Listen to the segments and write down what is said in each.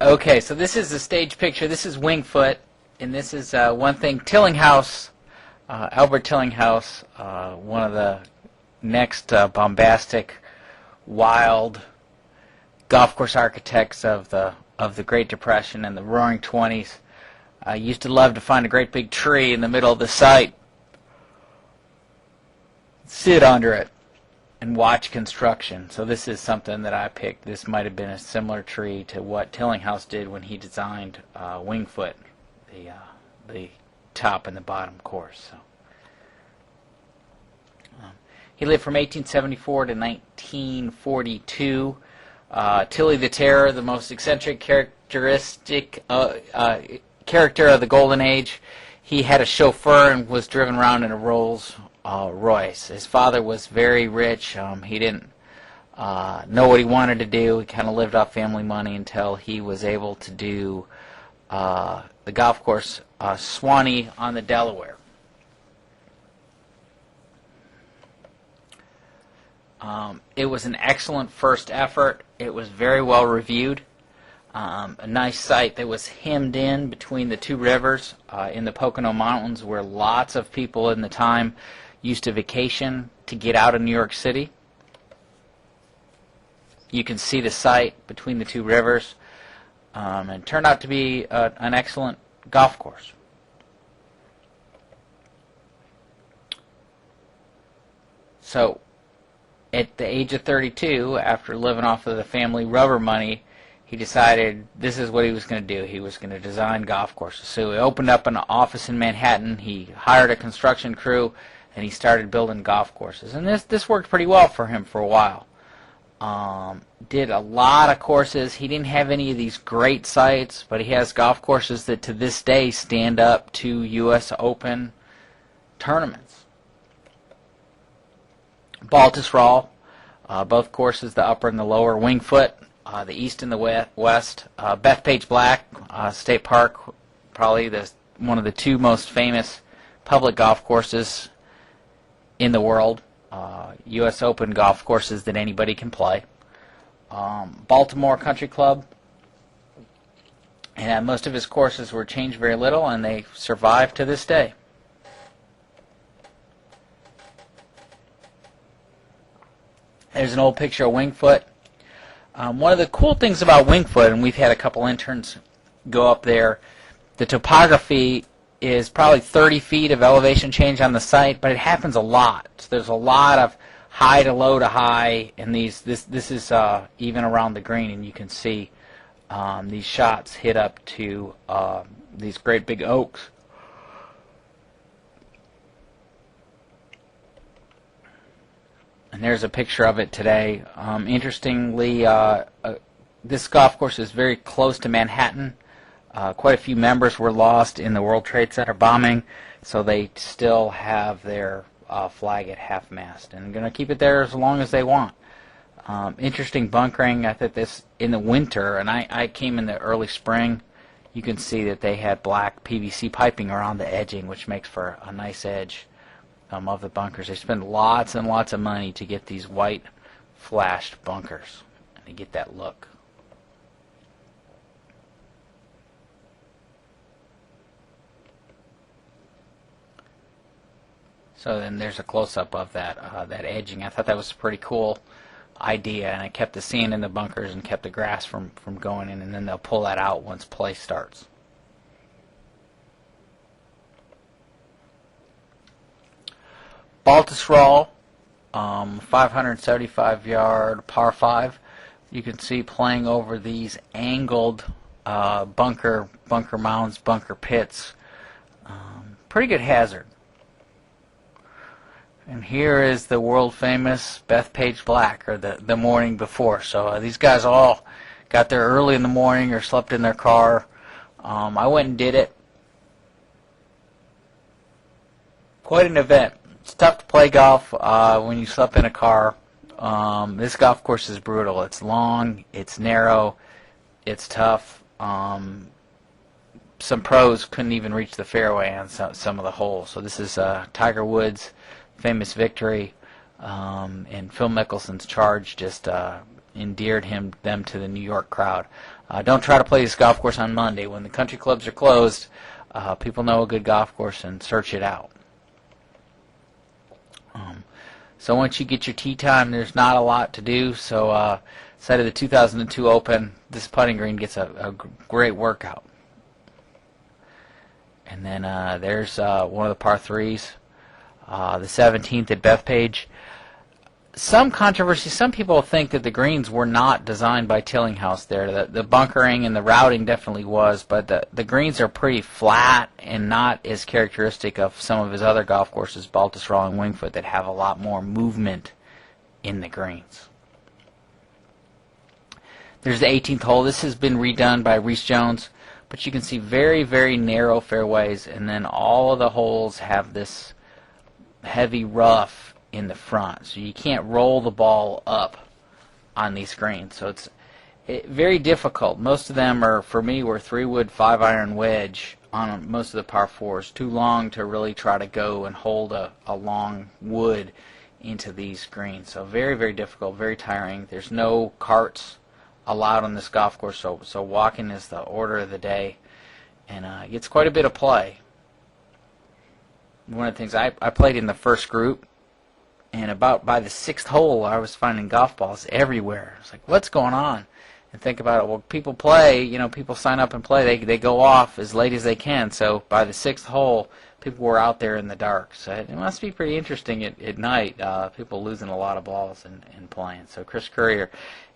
Okay, so this is the stage picture. This is Wingfoot, and this is one thing. Tillinghast, Albert Tillinghast, one of the next bombastic, wild golf course architects of the Great Depression and the Roaring '20s, used to love to find a great big tree in the middle of the site, sit under it, and watch construction. So this is something that I picked. This might have been a similar tree to what Tillinghast did when he designed Wingfoot, the top and the bottom course. So, he lived from 1874 to 1942. Tilly the Terror, the most eccentric characteristic character of the Golden Age. He had a chauffeur and was driven around in a Rolls Royce. His father was very rich. He didn't know what he wanted to do. He kind of lived off family money until he was able to do the golf course Shawnee-on-the-Delaware. It was an excellent first effort. It was very well reviewed. A nice site that was hemmed in between the two rivers in the Pocono Mountains, where lots of people in the time used to vacation to get out of New York City. You can see the site between the two rivers. It turned out to be an excellent golf course. So, at the age of 32, after living off of the family rubber money, he decided this is what he was going to do. He was going to design golf courses. So he opened up an office in Manhattan. He hired a construction crew, and he started building golf courses. And this worked pretty well for him for a while. Did a lot of courses. He didn't have any of these great sites, but he has golf courses that to this day stand up to U.S. Open tournaments. Baltusrol, both courses, the upper and the lower. Wingfoot, the east and the west. Bethpage Black State Park, probably one of the two most famous public golf courses in the world. U.S. Open golf courses that anybody can play. Baltimore Country Club, and most of his courses were changed very little, and they survive to this day. There's an old picture of Wingfoot. One of the cool things about Wingfoot, and we've had a couple interns go up there, the topography is probably 30 feet of elevation change on the site, but it happens a lot. So there's a lot of high to low to high, and this is even around the green, and you can see these shots hit up to these great big oaks. And there's a picture of it today. Interestingly, this golf course is very close to Manhattan. Quite a few members were lost in the World Trade Center bombing, so they still have their flag at half-mast, and going to keep it there as long as they want. Interesting bunkering. I thought this in the winter, and I came in the early spring. You can see that they had black PVC piping around the edging, which makes for a nice edge of the bunkers. They spend lots and lots of money to get these white flashed bunkers and to get that look. So then there's a close-up of that edging. I thought that was a pretty cool idea, and it kept the sand in the bunkers and kept the grass from going in, and then they'll pull that out once play starts. Baltusrol, 575-yard par 5. You can see playing over these angled bunker mounds, bunker pits. Pretty good hazard. And here is the world-famous Bethpage Black, or the morning before. So these guys all got there early in the morning or slept in their car. I went and did it. Quite an event. It's tough to play golf when you slept in a car. This golf course is brutal. It's long, it's narrow, it's tough. Some pros couldn't even reach the fairway on some of the holes. So this is Tiger Woods' famous victory, and Phil Mickelson's charge just endeared them to the New York crowd. Don't try to play this golf course on Monday when the country clubs are closed. People know a good golf course and search it out. So once you get your tee time, there's not a lot to do. So side of the 2002 Open, this putting green gets a great workout. And then there's one of the par 3s, the 17th at Bethpage. Some controversy, some people think that the greens were not designed by Tillinghast there. The bunkering and the routing definitely was, but the greens are pretty flat and not as characteristic of some of his other golf courses, Baltusrol and Wingfoot, that have a lot more movement in the greens. There's the 18th hole. This has been redone by Reese Jones, but you can see very, very narrow fairways, and then all of the holes have this heavy rough in the front, so you can't roll the ball up on these greens. So it's very difficult. Most of them are, for me, were 3-wood 5-iron wedge on most of the par 4s. Too long to really try to go and hold a long wood into these greens. So very, very difficult, very tiring. There's no carts allowed on this golf course, so walking is the order of the day, and it's quite a bit of play. One of the things, I played in the first group, and about by the 6th hole, I was finding golf balls everywhere. It's like, what's going on? And think about it. Well, people play, people sign up and play. They go off as late as they can. So by the 6th hole, people were out there in the dark. So it must be pretty interesting at night. People losing a lot of balls and playing. So Chris Courier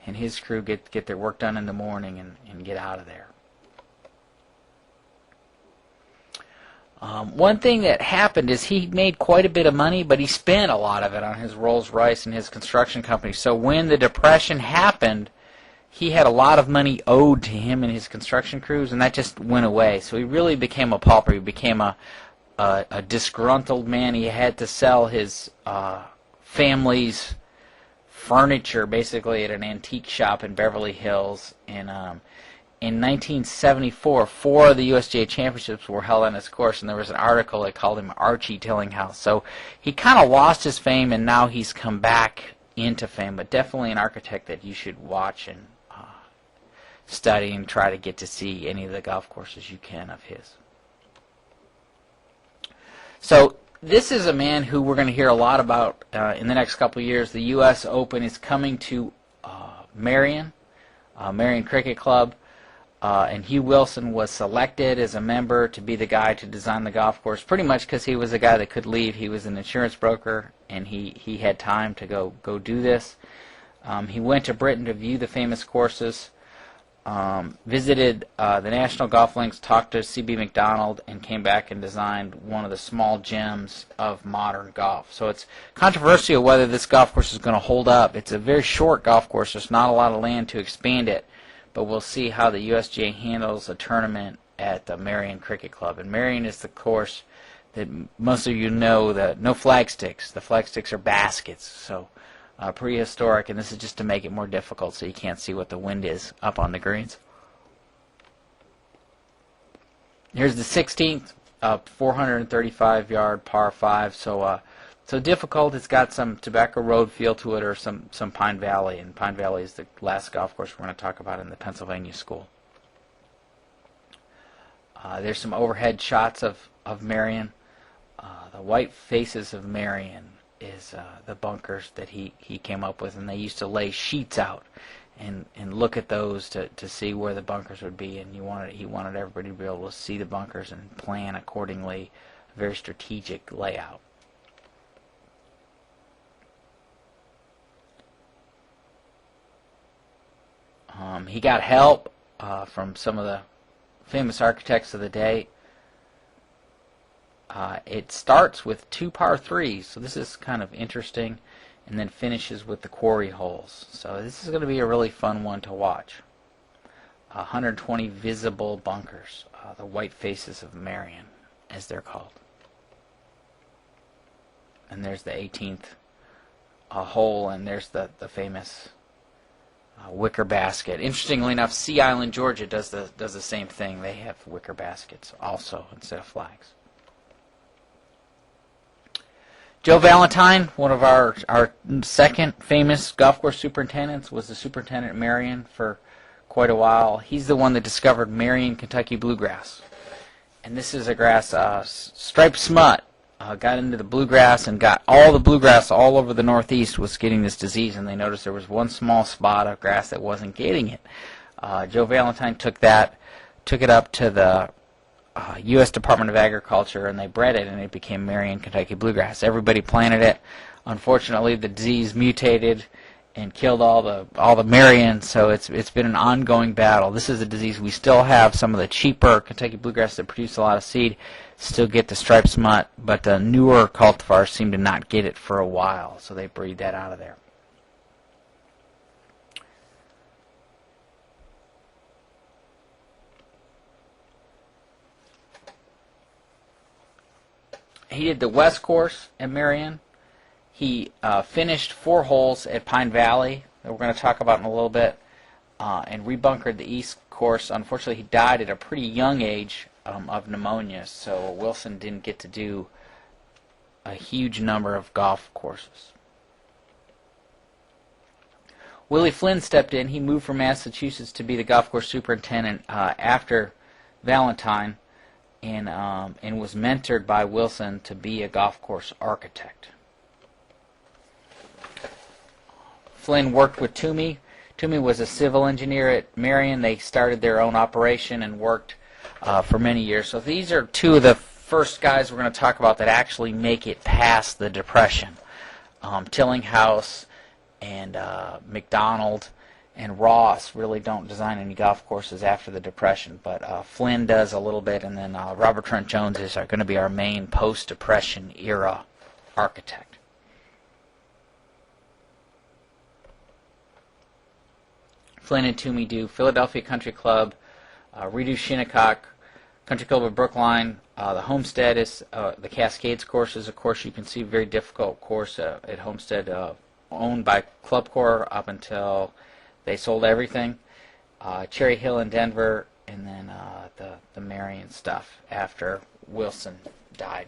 and his crew get their work done in the morning and get out of there. One thing that happened is he made quite a bit of money, but he spent a lot of it on his Rolls-Royce and his construction company. So when the Depression happened, he had a lot of money owed to him and his construction crews, and that just went away. So he really became a pauper. He became a disgruntled man. He had to sell his family's furniture, basically, at an antique shop in Beverly Hills. And in 1974, 4 of the USGA championships were held on his course, and there was an article that called him Archie Tillinghast. So he kind of lost his fame, and now he's come back into fame, but definitely an architect that you should watch and study and try to get to see any of the golf courses you can of his. So this is a man who we're going to hear a lot about in the next couple of years. The U.S. Open is coming to Merion, Merion Cricket Club. And Hugh Wilson was selected as a member to be the guy to design the golf course, pretty much because he was a guy that could leave. He was an insurance broker, and he had time to go do this. He went to Britain to view the famous courses, visited the National Golf Links, talked to C.B. McDonald, and came back and designed one of the small gems of modern golf. So it's controversial whether this golf course is going to hold up. It's a very short golf course. There's not a lot of land to expand it. But we'll see how the USGA handles a tournament at the Merion Cricket Club. And Merion is the course that most of you know, that no flag sticks. The flag sticks are baskets, so prehistoric, and this is just to make it more difficult so you can't see what the wind is up on the greens. Here's the 16th, 435-yard par 5, so difficult. It's got some Tobacco Road feel to it, or some Pine Valley, and Pine Valley is the last golf course we're going to talk about in the Pennsylvania school. There's some overhead shots of Merion. The white faces of Merion is the bunkers that he came up with, and they used to lay sheets out and look at those to see where the bunkers would be, and he wanted everybody to be able to see the bunkers and plan accordingly. A very strategic layout. He got help from some of the famous architects of the day. It starts with 2 par 3s, so this is kind of interesting, and then finishes with the quarry holes. So this is going to be a really fun one to watch. 120 visible bunkers, the white faces of Merion, as they're called. And there's the 18th hole, and there's the famous wicker basket. Interestingly enough, Sea Island, Georgia does the same thing. They have wicker baskets also instead of flags. Joe Valentine, one of our second famous golf course superintendents, was the superintendent at Merion for quite a while. He's the one that discovered Merion, Kentucky bluegrass. And this is a grass, striped smut, got into the bluegrass and got all the bluegrass all over the Northeast was getting this disease, and they noticed there was one small spot of grass that wasn't getting it. Joe Valentine took it up to the U.S. Department of Agriculture, and they bred it, and it became Merion, Kentucky bluegrass. Everybody planted it. Unfortunately, the disease mutated and killed all the Merion, so it's been an ongoing battle. This is a disease we still have. Some of the cheaper Kentucky bluegrass that produce a lot of seed still get the striped smut, but the newer cultivars seem to not get it for a while, so they breed that out of there. He did the West course at Merion. He finished 4 holes at Pine Valley that we're going to talk about in a little bit, and rebunkered the East course. Unfortunately, he died at a pretty young age of pneumonia, so Wilson didn't get to do a huge number of golf courses. Willie Flynn stepped in. He moved from Massachusetts to be the golf course superintendent after Valentine, and was mentored by Wilson to be a golf course architect. Flynn worked with Toomey. Toomey was a civil engineer at Merion. They started their own operation and worked for many years. So these are 2 of the first guys we're going to talk about that actually make it past the Depression. Tillinghast and McDonald and Ross really don't design any golf courses after the Depression, but Flynn does a little bit, and then Robert Trent Jones is going to be our main post-Depression era architect. Flynn and Toomey do Philadelphia Country Club, redo Shinnecock, Country Club of Brookline. The Homestead is the Cascades course is a course you can see, very difficult course at Homestead, owned by Club Corps up until they sold everything. Cherry Hill in Denver, and then the Merion stuff after Wilson died.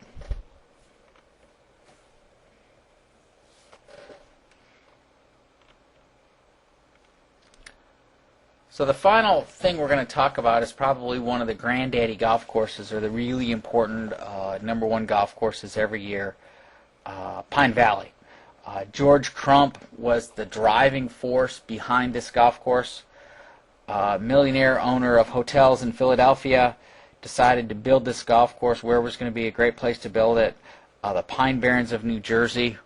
So the final thing we're going to talk about is probably one of the granddaddy golf courses, or the really important #1 golf courses every year, Pine Valley. George Crump was the driving force behind this golf course. Millionaire owner of hotels in Philadelphia decided to build this golf course where it was going to be a great place to build it. The Pine Barrens of New Jersey,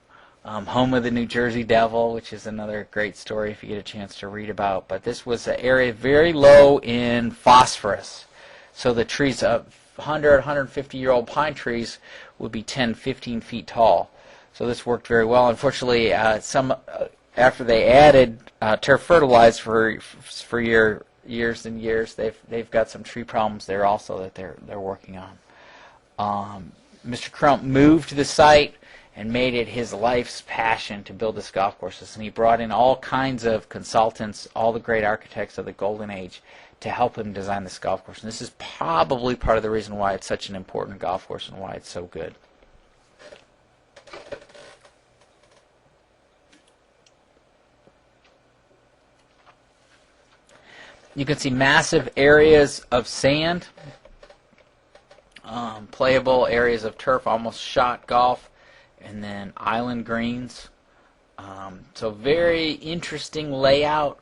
home of the New Jersey Devil, which is another great story if you get a chance to read about. But this was an area very low in phosphorus. So the trees, 100, 150-year-old pine trees would be 10, 15 feet tall. So this worked very well. Unfortunately, after they added turf fertilizer for years and years, they've got some tree problems there also that they're working on. Mr. Crump moved to the site and made it his life's passion to build this golf course. And he brought in all kinds of consultants, all the great architects of the Golden Age, to help him design this golf course. And this is probably part of the reason why it's such an important golf course and why it's so good. You can see massive areas of sand, playable areas of turf, almost shot golf, and then island greens. So very interesting layout.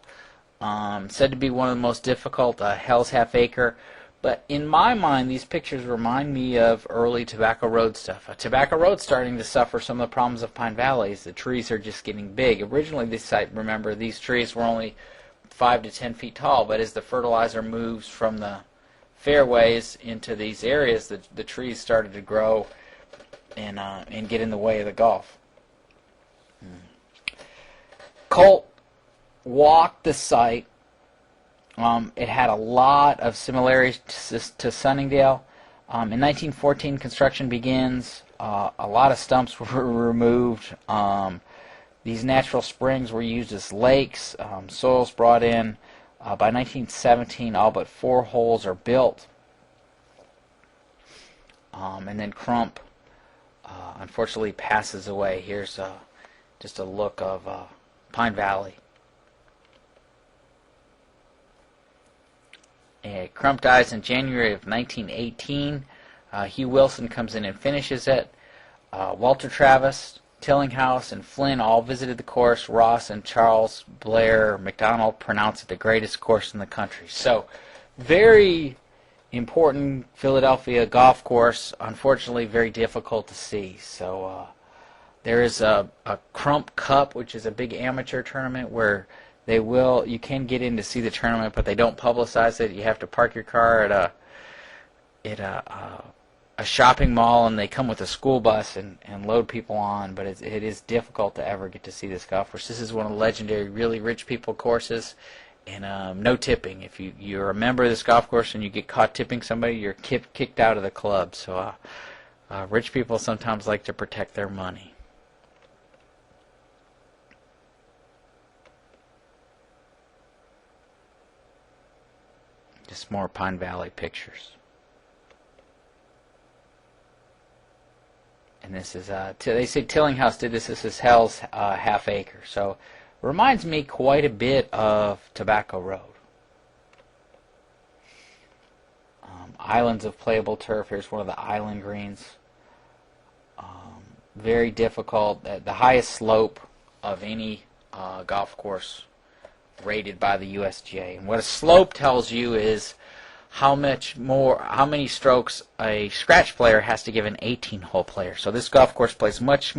Said to be one of the most difficult, Hell's Half Acre. But in my mind, these pictures remind me of early Tobacco Road stuff. Tobacco Road's starting to suffer some of the problems of Pine Valley. The trees are just getting big. Originally, this site, remember, these trees were only 5 to 10 feet tall, but as the fertilizer moves from the fairways into these areas, the trees started to grow and get in the way of the golf. Colt walked the site. It had a lot of similarities to Sunningdale. In 1914, construction begins. A lot of stumps were removed. These natural springs were used as lakes. Soils brought in. By 1917, all but 4 holes are built. And then Crump unfortunately passes away. Here's just a look of Pine Valley. Crump dies in January of 1918. Hugh Wilson comes in and finishes it. Walter Travis, Tillinghast, and Flynn all visited the course. Ross and Charles Blair McDonald pronounced it the greatest course in the country. So, very important Philadelphia golf course. Unfortunately, very difficult to see. So, there is a Crump Cup, which is a big amateur tournament where you can get in to see the tournament, but they don't publicize it. You have to park your car at a shopping mall, and they come with a school bus and load people on, but it is difficult to ever get to see this golf course. This is one of the legendary really rich people courses, and no tipping. If you're a member of this golf course and you get caught tipping somebody, you're kicked out of the club. So rich people sometimes like to protect their money. Just more Pine Valley pictures. And this is, they say Tillinghast did this. This is Hell's half acre. So, reminds me quite a bit of Tobacco Road. Islands of playable turf. Here's one of the island greens. Very difficult. The highest slope of any golf course rated by the USGA. And what a slope tells you is how many strokes a scratch player has to give an 18-hole player. So this golf course plays much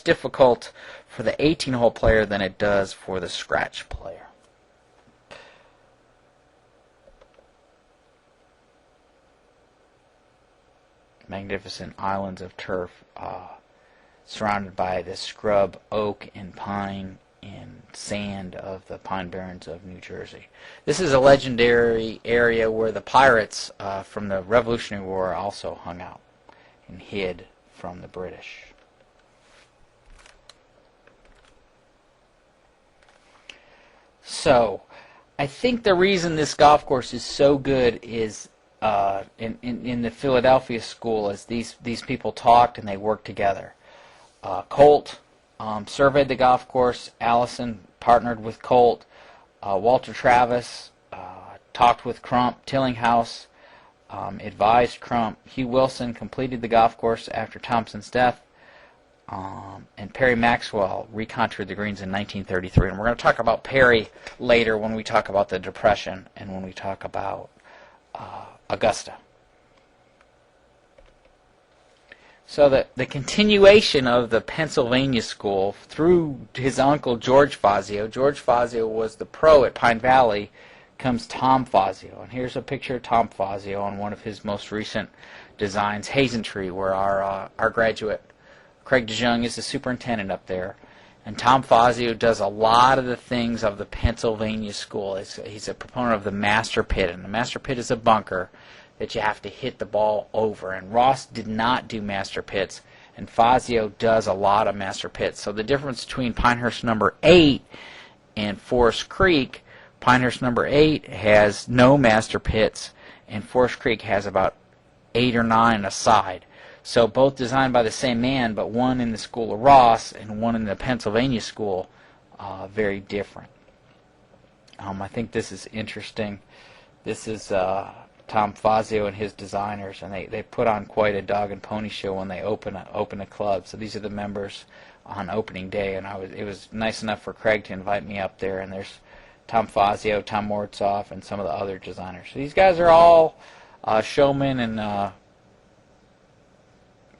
difficult for the 18-hole player than it does for the scratch player. Magnificent islands of turf surrounded by the scrub, oak, and pine and sand of the Pine Barrens of New Jersey. This is a legendary area where the pirates from the Revolutionary War also hung out and hid from the British. So, I think the reason this golf course is so good is in the Philadelphia school is these people talked and they worked together. Colt surveyed the golf course. Allison partnered with Colt. Walter Travis talked with Crump. Tillinghast advised Crump. Hugh Wilson completed the golf course after Thompson's death. And Perry Maxwell recontoured the greens in 1933. And we're going to talk about Perry later when we talk about the Depression and when we talk about Augusta. So the continuation of the Pennsylvania school through his uncle George Fazio. George Fazio was the pro at Pine Valley. Comes Tom Fazio, and here's a picture of Tom Fazio on one of his most recent designs, Hazen Tree, where our graduate Craig DeJong is the superintendent up there. And Tom Fazio does a lot of the things of the Pennsylvania school. He's a proponent of the master pit, and the master pit is a bunker that you have to hit the ball over. And Ross did not do master pits, and Fazio does a lot of master pits. So the difference between Pinehurst number 8 and Forest Creek, Pinehurst number 8 has no master pits, and Forest Creek has about 8 or 9 aside. So both designed by the same man, but one in the school of Ross and one in the Pennsylvania school, very different. I think this is interesting. This is Tom Fazio and his designers, and they put on quite a dog and pony show when they open a club. So these are the members on opening day, and it was nice enough for Craig to invite me up there. And there's Tom Fazio, Tom Mortzoff, and some of the other designers. So these guys are all showmen and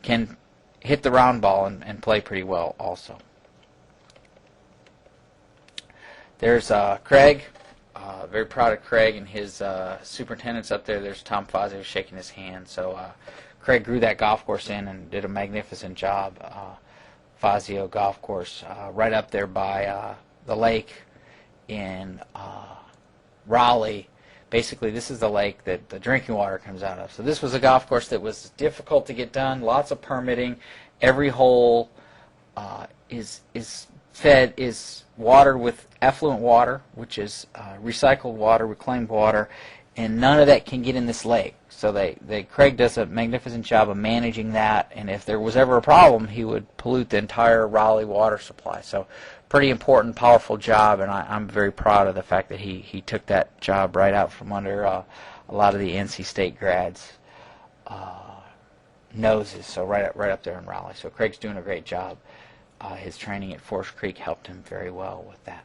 can hit the round ball and play pretty well also. There's Craig. Very proud of Craig and his superintendents up there. There's Tom Fazio shaking his hand. So Craig grew that golf course in and did a magnificent job. Fazio Golf Course right up there by the lake in Raleigh. Basically, this is the lake that the drinking water comes out of. So this was a golf course that was difficult to get done, lots of permitting. Every hole is watered with effluent water, which is recycled water, reclaimed water, and none of that can get in this lake. So Craig does a magnificent job of managing that, and if there was ever a problem, he would pollute the entire Raleigh water supply. So pretty important, powerful job, and I'm very proud of the fact that he took that job right out from under a lot of the NC State grads' noses, so right up there in Raleigh. So Craig's doing a great job. His training at Forest Creek helped him very well with that.